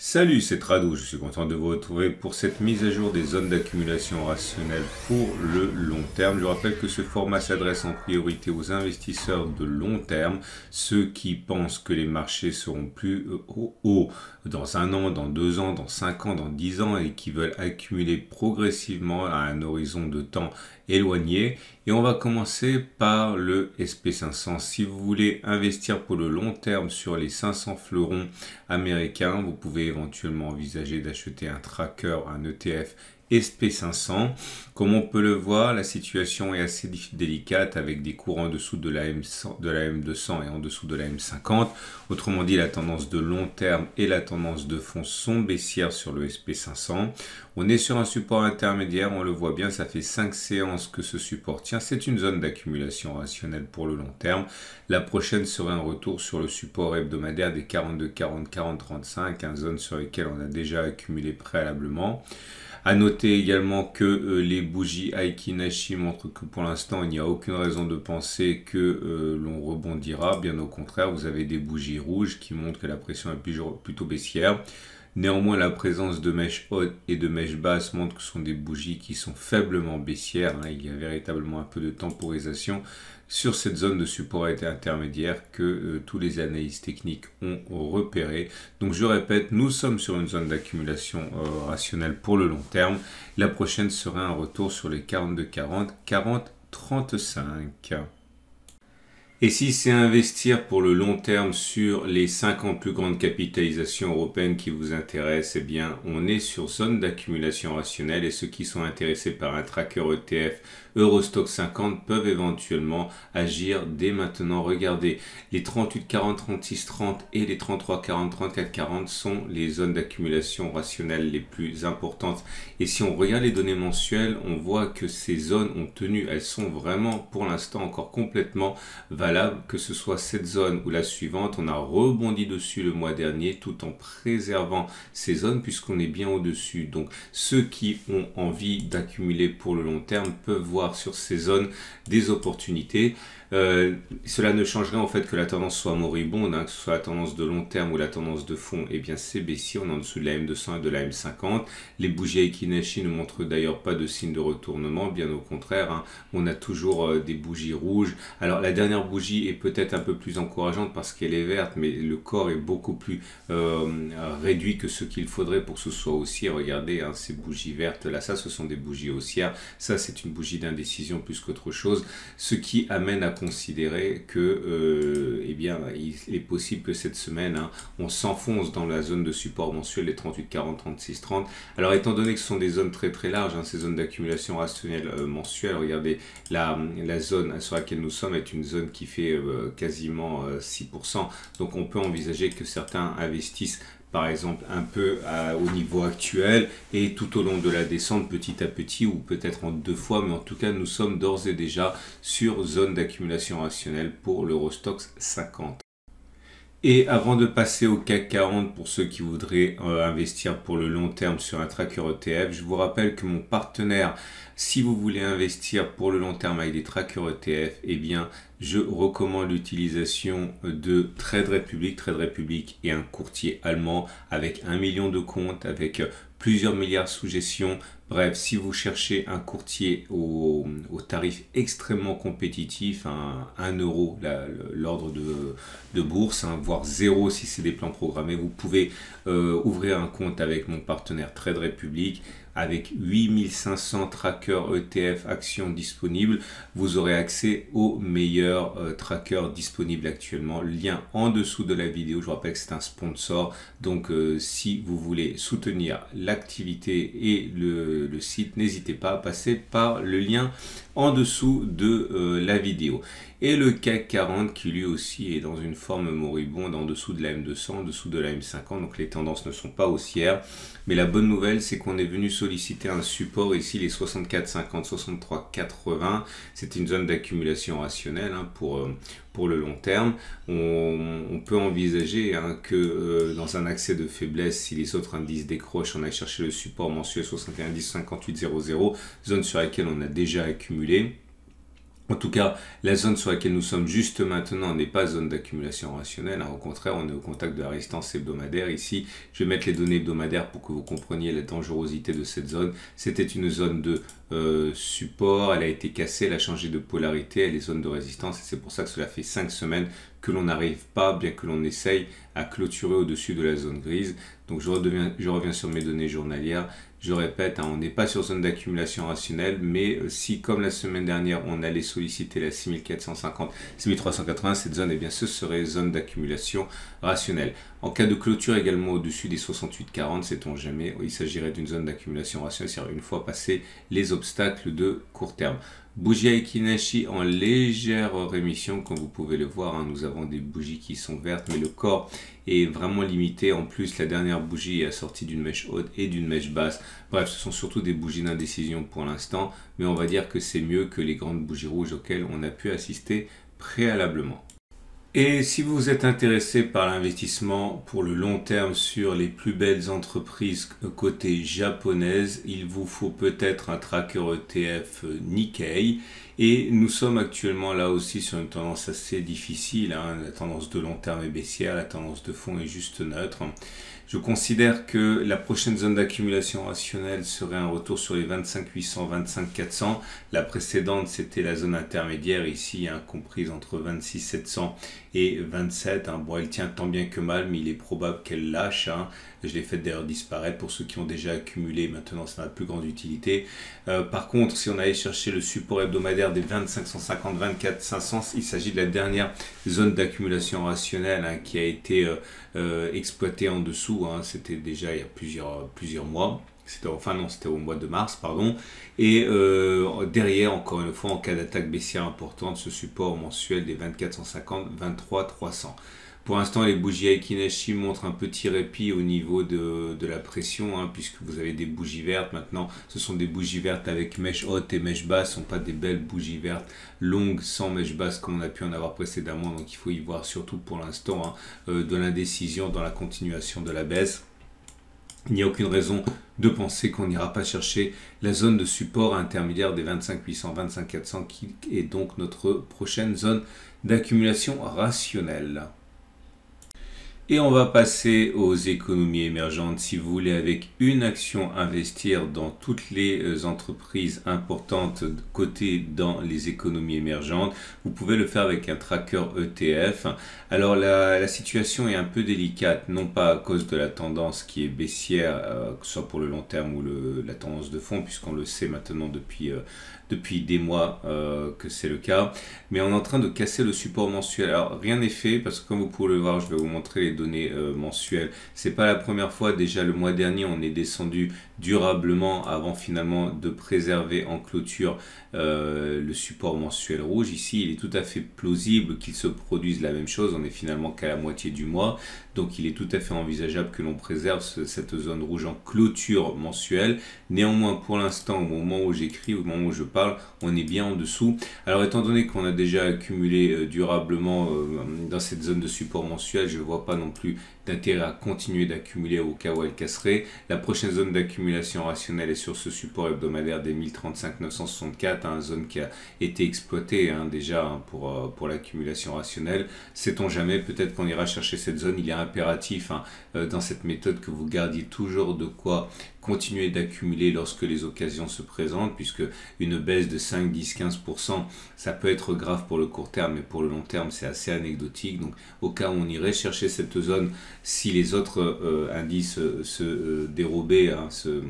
Salut, c'est Trado, je suis content de vous retrouver pour cette mise à jour des zones d'accumulation rationnelle pour le long terme. Je rappelle que ce format s'adresse en priorité aux investisseurs de long terme, ceux qui pensent que les marchés seront plus hauts dans 1 an, dans 2 ans, dans 5 ans, dans 10 ans et qui veulent accumuler progressivement à un horizon de temps éloigné. Et on va commencer par le SP500. Si vous voulez investir pour le long terme sur les 500 fleurons américains, vous pouvez éventuellement envisager d'acheter un tracker, un ETF SP500. Comme on peut le voir, la situation est assez délicate avec des cours en dessous de la M200 et en dessous de la M50. Autrement dit, la tendance de long terme et la tendance de fond sont baissières sur le SP500. On est sur un support intermédiaire, on le voit bien, ça fait 5 séances que ce support tient. C'est une zone d'accumulation rationnelle pour le long terme. La prochaine serait un retour sur le support hebdomadaire des 42, 40, 40, 35, une zone sur lesquelles on a déjà accumulé préalablement. À noter également que les bougies Aiki Nashi montrent que pour l'instant, il n'y a aucune raison de penser que l'on rebondira. Bien au contraire, vous avez des bougies rouges qui montrent que la pression est plutôt baissière. Néanmoins, la présence de mèches hautes et de mèches basses montre que ce sont des bougies qui sont faiblement baissières. Il y a véritablement un peu de temporisation sur cette zone de support intermédiaire que tous les analystes techniques ont repéré. Donc je répète, nous sommes sur une zone d'accumulation rationnelle pour le long terme. La prochaine serait un retour sur les 42-40, 40-35. Et si c'est investir pour le long terme sur les 50 plus grandes capitalisations européennes qui vous intéressent, eh bien, on est sur zone d'accumulation rationnelle et ceux qui sont intéressés par un tracker ETF Eurostoxx 50 peuvent éventuellement agir dès maintenant. Regardez, les 38, 40, 36, 30 et les 33, 40, 34, 40 sont les zones d'accumulation rationnelle les plus importantes. Et si on regarde les données mensuelles, on voit que ces zones ont tenu, elles sont vraiment pour l'instant encore complètement valables, que ce soit cette zone ou la suivante. On a rebondi dessus le mois dernier tout en préservant ces zones puisqu'on est bien au-dessus. Donc ceux qui ont envie d'accumuler pour le long terme peuvent voir sur ces zones des opportunités. Cela ne changerait en fait que la tendance soit moribonde, que ce soit la tendance de long terme ou la tendance de fond, et bien c'est baissier, on est en dessous de la M200 et de la M50. Les bougies Aiki Nashi ne montrent d'ailleurs pas de signe de retournement, bien au contraire, on a toujours des bougies rouges. Alors la dernière bougie est peut-être un peu plus encourageante parce qu'elle est verte, mais le corps est beaucoup plus réduit que ce qu'il faudrait pour que ce soit haussier. Regardez, ces bougies vertes là, ça ce sont des bougies haussières, ça c'est une bougie d'indécision plus qu'autre chose, ce qui amène à considérer que eh bien, il est possible que cette semaine, on s'enfonce dans la zone de support mensuel des 38, 40, 36, 30. Alors étant donné que ce sont des zones très très larges, ces zones d'accumulation rationnelle mensuelle, regardez, la zone sur laquelle nous sommes est une zone qui fait quasiment 6%. Donc on peut envisager que certains investissent par exemple un peu au niveau actuel et tout au long de la descente petit à petit ou peut-être en 2 fois, mais en tout cas nous sommes d'ores et déjà sur zone d'accumulation rationnelle pour l'Eurostoxx 50. Et avant de passer au CAC 40 pour ceux qui voudraient investir pour le long terme sur un tracker ETF, je vous rappelle que mon partenaire, si vous voulez investir pour le long terme avec des trackers ETF, eh bien je recommande l'utilisation de Trade Republic. Trade Republic est un courtier allemand avec 1 million de comptes, avec plusieurs milliards sous gestion. Bref, si vous cherchez un courtier au tarif extrêmement compétitif, 1 euro l'ordre de bourse, voire 0 si c'est des plans programmés, vous pouvez ouvrir un compte avec mon partenaire Trade Republic. Avec 8500 trackers ETF actions disponibles, vous aurez accès aux meilleurs trackers disponibles actuellement. Lien en dessous de la vidéo. Je vous rappelle que c'est un sponsor. Donc si vous voulez soutenir l'activité et le site, n'hésitez pas à passer par le lien en dessous de la vidéo. Et le CAC 40 qui lui aussi est dans une forme moribonde en dessous de la M200, en dessous de la M50. Donc les tendances ne sont pas haussières. Mais la bonne nouvelle, c'est qu'on est venu solliciter un support ici, les 64,50, 63,80. C'est une zone d'accumulation rationnelle pour le long terme. On peut envisager que dans un accès de faiblesse, si les autres indices décrochent, on a cherché le support mensuel 71,10, 58,00, zone sur laquelle on a déjà accumulé. En tout cas, la zone sur laquelle nous sommes juste maintenant n'est pas zone d'accumulation rationnelle. Au contraire, on est au contact de la résistance hebdomadaire. Ici, je vais mettre les données hebdomadaires pour que vous compreniez la dangerosité de cette zone. C'était une zone de support, elle a été cassée, elle a changé de polarité, elle est zone de résistance. Et c'est pour ça que cela fait 5 semaines que l'on n'arrive pas, bien que l'on essaye, à clôturer au-dessus de la zone grise. Donc je reviens sur mes données journalières. Je répète, on n'est pas sur zone d'accumulation rationnelle, mais si comme la semaine dernière, on allait solliciter la 6450, 6380, cette zone, eh bien, ce serait zone d'accumulation rationnelle. En cas de clôture également au-dessus des 6840, sait-on jamais, il s'agirait d'une zone d'accumulation rationnelle, c'est-à-dire une fois passé les obstacles de court terme. Bougie Aiki Nashi en légère rémission, comme vous pouvez le voir, nous avons des bougies qui sont vertes, mais le corps est vraiment limité. En plus, la dernière bougie est assortie d'une mèche haute et d'une mèche basse. Bref, ce sont surtout des bougies d'indécision pour l'instant, mais on va dire que c'est mieux que les grandes bougies rouges auxquelles on a pu assister préalablement. Et si vous êtes intéressé par l'investissement pour le long terme sur les plus belles entreprises côté japonaise, il vous faut peut-être un tracker ETF Nikkei. Et nous sommes actuellement là aussi sur une tendance assez difficile. La tendance de long terme est baissière, la tendance de fond est juste neutre. Je considère que la prochaine zone d'accumulation rationnelle serait un retour sur les 25 800, 25 400. La précédente, c'était la zone intermédiaire ici, comprise entre 26 700 et 27. Bon, elle tient tant bien que mal, mais il est probable qu'elle lâche. Je l'ai fait d'ailleurs disparaître pour ceux qui ont déjà accumulé. Maintenant, ça n'a plus grande utilité. Par contre, si on allait chercher le support hebdomadaire des 25 150, 24 500, il s'agit de la dernière zone d'accumulation rationnelle qui a été exploitée en dessous. C'était déjà il y a plusieurs mois. C'était au mois de mars, pardon. Et derrière, encore une fois, en cas d'attaque baissière importante, ce support mensuel des 24 150, 23 300. Pour l'instant, les bougies Aiki Nashi montrent un petit répit au niveau de la pression, puisque vous avez des bougies vertes. Maintenant, ce sont des bougies vertes avec mèche haute et mèche basse. Ce ne sont pas des belles bougies vertes longues sans mèche basse comme on a pu en avoir précédemment. Donc, il faut y voir surtout pour l'instant de l'indécision dans la continuation de la baisse. Il n'y a aucune raison de penser qu'on n'ira pas chercher la zone de support intermédiaire des 25 800, 25 400 qui est donc notre prochaine zone d'accumulation rationnelle. Et on va passer aux économies émergentes. Si vous voulez avec une action investir dans toutes les entreprises importantes cotées dans les économies émergentes, vous pouvez le faire avec un tracker ETF. Alors la situation est un peu délicate, non pas à cause de la tendance qui est baissière, que ce soit pour le long terme ou la tendance de fond, puisqu'on le sait maintenant depuis des mois que c'est le cas, mais on est en train de casser le support mensuel. Alors rien n'est fait parce que comme vous pouvez le voir, je vais vous montrer les données mensuelles. C'est pas la première fois, déjà le mois dernier on est descendu durablement avant finalement de préserver en clôture le support mensuel rouge. Ici il est tout à fait plausible qu'il se produise la même chose, on est finalement qu'à la moitié du mois, donc il est tout à fait envisageable que l'on préserve cette zone rouge en clôture mensuelle. Néanmoins pour l'instant, au moment où j'écris, au moment où je parle, on est bien en dessous. Alors étant donné qu'on a déjà accumulé durablement dans cette zone de support mensuel, je ne vois pas non plus d'intérêt à continuer d'accumuler au cas où elle casserait. La prochaine zone d'accumulation rationnelle est sur ce support hebdomadaire des 1035 964, zone qui a été exploitée déjà pour l'accumulation rationnelle. Sait-on jamais, peut-être qu'on ira chercher cette zone. Il est impératif dans cette méthode que vous gardiez toujours de quoi continuer d'accumuler lorsque les occasions se présentent, puisque une baisse de 5, 10, 15%, ça peut être grave pour le court terme, mais pour le long terme, c'est assez anecdotique. Donc, au cas où on irait chercher cette zone, si les autres indices se dérobaient, se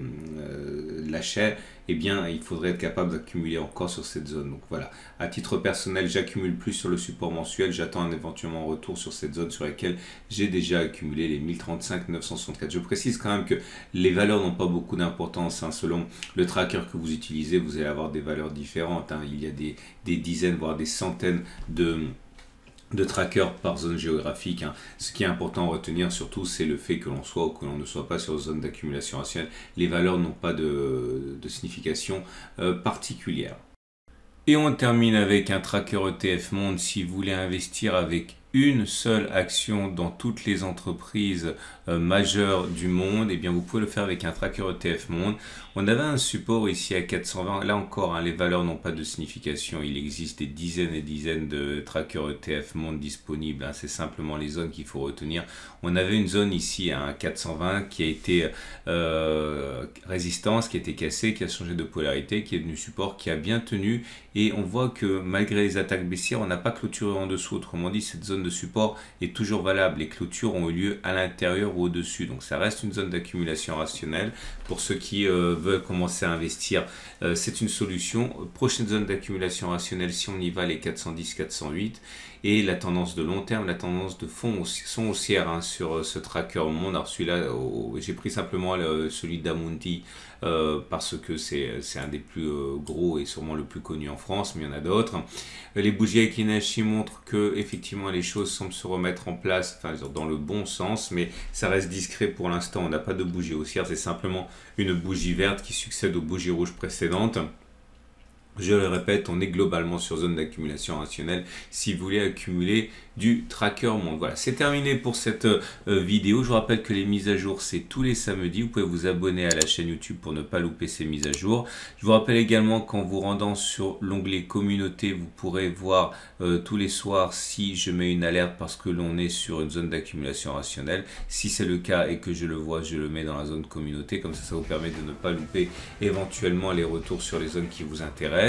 lâchaient, eh bien, il faudrait être capable d'accumuler encore sur cette zone. Donc voilà, à titre personnel, j'accumule plus sur le support mensuel. J'attends un éventuellement retour sur cette zone sur laquelle j'ai déjà accumulé les 1035 964. Je précise quand même que les valeurs n'ont pas beaucoup d'importance. Selon le tracker que vous utilisez, vous allez avoir des valeurs différentes. Il y a des dizaines, voire des centaines de trackers par zone géographique. Ce qui est important à retenir surtout, c'est le fait que l'on soit ou que l'on ne soit pas sur zone d'accumulation rationnelle. Les valeurs n'ont pas de signification particulière. Et on termine avec un tracker ETF Monde. Si vous voulez investir avec une seule action dans toutes les entreprises majeures du monde, et bien vous pouvez le faire avec un tracker ETF Monde. On avait un support ici à 420. Là encore, les valeurs n'ont pas de signification. Il existe des dizaines et dizaines de trackers ETF Monde disponibles. C'est simplement les zones qu'il faut retenir. On avait une zone ici à 420 qui a été résistance, qui a été cassée, qui a changé de polarité, qui est devenu support, qui a bien tenu. Et on voit que malgré les attaques baissières, on n'a pas clôturé en dessous. Autrement dit, cette zone de support est toujours valable. Les clôtures ont eu lieu à l'intérieur ou au-dessus. Donc ça reste une zone d'accumulation rationnelle. Pour ceux qui veulent commencer à investir, c'est une solution. Prochaine zone d'accumulation rationnelle, si on y va, les 410-408. Et la tendance de long terme, la tendance de fond sont haussières sur ce tracker monde. Alors celui-là, j'ai pris simplement celui d'Amundi parce que c'est un des plus gros et sûrement le plus connu en France, mais il y en a d'autres. Les bougies Aiki montrent que effectivement les choses semblent se remettre en place, enfin dans le bon sens, mais ça reste discret pour l'instant. On n'a pas de bougie haussière, c'est simplement une bougie verte qui succède aux bougies rouges précédentes. Je le répète, on est globalement sur zone d'accumulation rationnelle si vous voulez accumuler du tracker monde. Voilà, c'est terminé pour cette vidéo. Je vous rappelle que les mises à jour, c'est tous les samedis. Vous pouvez vous abonner à la chaîne YouTube pour ne pas louper ces mises à jour. Je vous rappelle également qu'en vous rendant sur l'onglet communauté, vous pourrez voir tous les soirs si je mets une alerte parce que l'on est sur une zone d'accumulation rationnelle. Si c'est le cas et que je le vois, je le mets dans la zone communauté. Comme ça vous permet de ne pas louper éventuellement les retours sur les zones qui vous intéressent.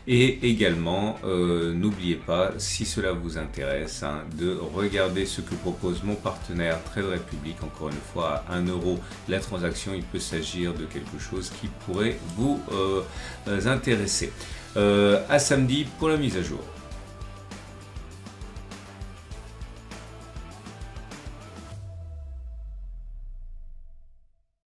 Et également, n'oubliez pas, si cela vous intéresse, de regarder ce que propose mon partenaire Trade Republic. Encore une fois, à 1 € la transaction, il peut s'agir de quelque chose qui pourrait vous intéresser. À samedi pour la mise à jour.